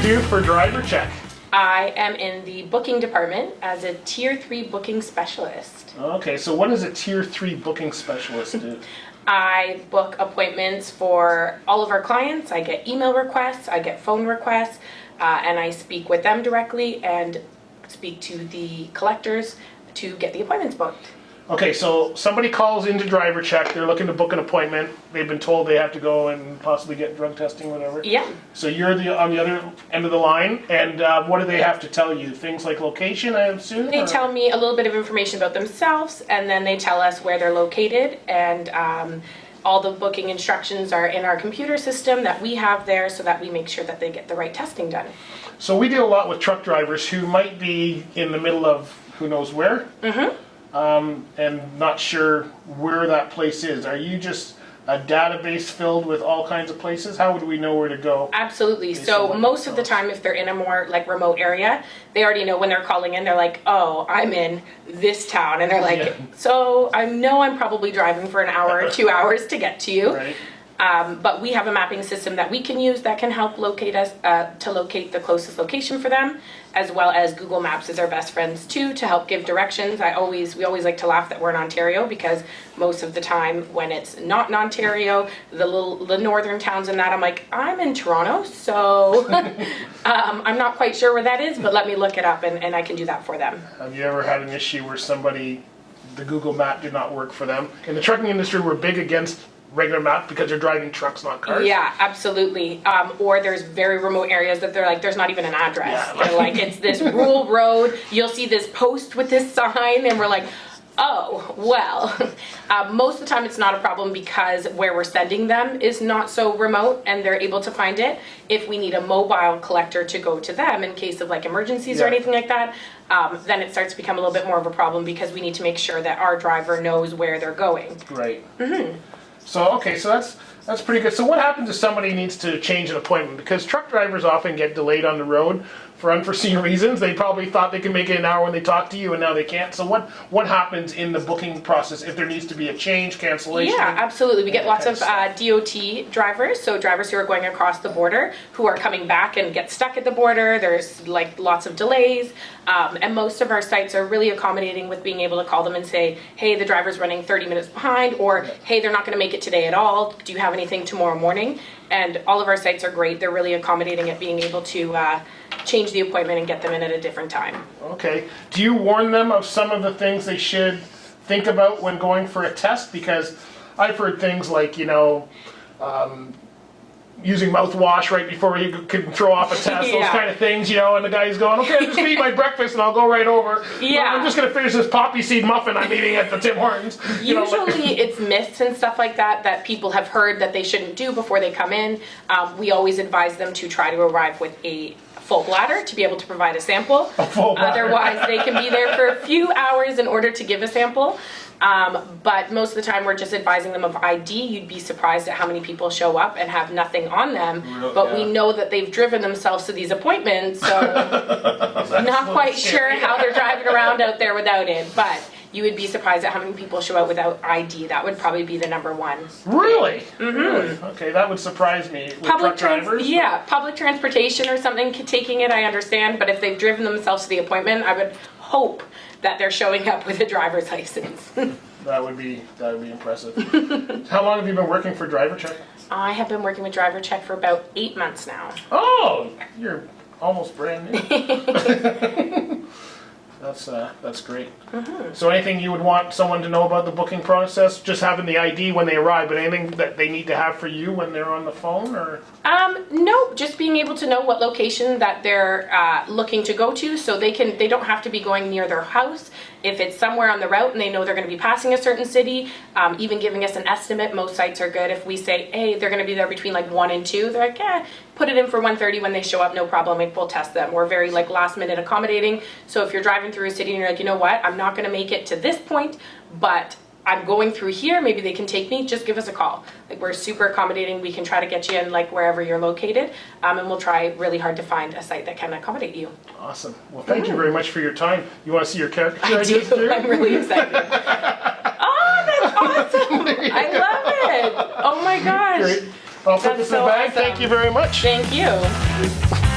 do for DriverCheck? I am in the booking department as a Tier 3 booking specialist. Okay, so what does a Tier 3 booking specialist do? I book appointments for all of our clients. I get email requests, I get phone requests, and I speak with them directly and speak to the collectors to get the appointments booked. Okay, so somebody calls into DriverCheck, they're looking to book an appointment, they've been told they have to go and possibly get drug testing, whatever. Yeah. So you're on the other end of the line, and what do they have to tell you? Things like location, I assume? They tell me a little bit of information about themselves, and then they tell us where they're located, and all the booking instructions are in our computer system that we have there so that we make sure that they get the right testing done. So we deal a lot with truck drivers who might be in the middle of who knows where, and not sure where that place is. Are you just a database filled with all kinds of places? How would we know where to go? Absolutely. So most of the time, if they're in a more like remote area, they already know when they're calling in, they're like, oh, I'm in this town. And they're like, so I know I'm probably driving for an hour or 2 hours to get to you. Right. But we have a mapping system that we can use that can help locate us, to locate the closest location for them, as well as Google Maps is our best friends too, to help give directions. We always like to laugh that we're in Ontario, because most of the time when it's not in Ontario, the northern towns and that, I'm like, I'm in Toronto, so I'm not quite sure where that is, but let me look it up, and I can do that for them. Have you ever had an issue where the Google map did not work for them? In the trucking industry, we're big against regular map because they're driving trucks, not cars. Yeah, absolutely. Or there's very remote areas that they're like, there's not even an address. Yeah. They're like, it's this rural road. You'll see this post with this sign, and we're like, oh, well. Most of the time it's not a problem because where we're sending them is not so remote and they're able to find it. If we need a mobile collector to go to them in case of like emergencies or anything like that, then it starts to become a little bit more of a problem because we need to make sure that our driver knows where they're going. Right. So, okay, so that's pretty good. So what happens if somebody needs to change an appointment? Because truck drivers often get delayed on the road for unforeseen reasons. They probably thought they could make it an hour when they talk to you, and now they can't. So what happens in the booking process if there needs to be a change, cancellation? Yeah, absolutely. We get lots of DOT drivers, so drivers who are going across the border, who are coming back and get stuck at the border. There's like lots of delays, and most of our sites are really accommodating with being able to call them and say, hey, the driver's running 30 minutes behind, or hey, they're not going to make it today at all. Do you have anything tomorrow morning? And all of our sites are great. They're really accommodating at being able to change the appointment and get them in at a different time. Okay. Do you warn them of some of the things they should think about when going for a test? Because I've heard things like, using mouthwash right before you can throw off a test, those kind of things, and the guy's going, okay, I'm just going to eat my breakfast and I'll go right over. I'm just going to finish this poppy seed muffin I'm eating at the Tim Hortons. Usually it's myths and stuff like that people have heard that they shouldn't do before they come in. We always advise them to try to arrive with a full bladder to be able to provide a sample. Otherwise, they can be there for a few hours in order to give a sample. But most of the time we're just advising them of ID. You'd be surprised at how many people show up and have nothing on them, but we know that they've driven themselves to these appointments, so not quite sure how they're driving around out there without it, but you would be surprised at how many people show up without ID. That would probably be the number one. Really? Really? Okay, that would surprise me. With truck drivers? Yeah, public transportation or something, taking it, I understand, but if they've driven themselves to the appointment, I would hope that they're showing up with a driver's license. That would be impressive. How long have you been working for DriverCheck? I have been working with DriverCheck for about 8 months now. Oh, you're almost brand new. That's great. So anything you would want someone to know about the booking process? Just having the ID when they arrive, but anything that they need to have for you when they're on the phone, or? No, just being able to know what location that they're looking to go to, so they don't have to be going near their house. If it's somewhere on the route and they know they're going to be passing a certain city, even giving us an estimate. Most sites are good. If we say, hey, they're going to be there between like 1 and 2, they're like, yeah, put it in for 1:30 when they show up, no problem. We'll test them. We're very like last minute accommodating. So if you're driving through a city and you're like, you know what, I'm not going to make it to this point, but I'm going through here, maybe they can take me, just give us a call. Like, we're super accommodating. We can try to get you in like wherever you're located, and we'll try really hard to find a site that can accommodate you. Awesome. Well, thank you very much for your time. You want to see your caricature I ideas do. too? I'm really excited. Oh, that's awesome. I love it. Oh my gosh. Great. I'll put this in the bag. Awesome. Thank you very much. Thank you.